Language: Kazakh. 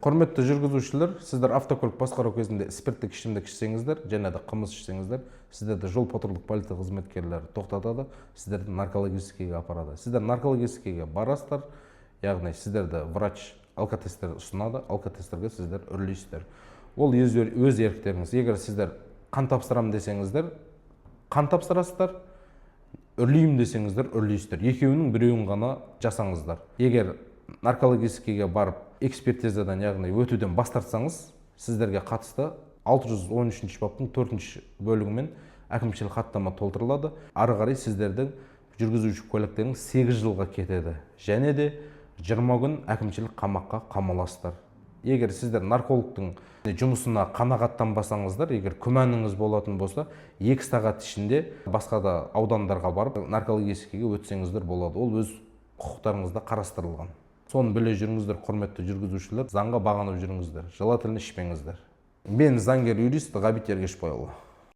Құрметті жүргізушілер, сіздер автокөлік басқару кезінде спирттік ішімдік ішсеңіздер, және де қымыз ішсеңіздер, сіздерді жол патрульдік полиция қызметкерлері тоқтатады, сіздерді наркологическийге апарады. Сіздер наркологическийге барасыздар, яғни сіздерді врач алкотестер ұсынады, алкотестерге сіздер үрлейсіздер. Ол өз еріктеріңіз. Егер сіздер қан тапсырамын десеңіздер, қан тапсырасыздар, үрлеймін десеңіздер, үрлейсіздер. Екеуінің біреуін ғана жасаңыздар. Егер наркологическийге барып экспертизадан, яғни өтуден бас тартсаңыз, сіздерге қатысты 613 баптың 4-ші бөлігімен әкімшілік хаттама толтырылады. Ары қарай сіздердің жүргізуші куәліктеріңіз 8 жылға кетеді, және де 20 күн әкімшілік қамаққа қамаласыздар. Егер сіздер наркологтың жұмысына қанағаттанбасаңыздар, егер күмәніңіз болатын болса, 2 сағат ішінде басқа да аудандарға барып наркологическийге өтсеңіздер болады. Ол өз құқықтарыңызда қарастырылған. Соны біле жүріңіздер, құрметті жүргізушілер, заңға бағынып жүріңіздер, желательно ішпеңіздер. Мен заңгер юрист Ғабит Ергешбайұлы.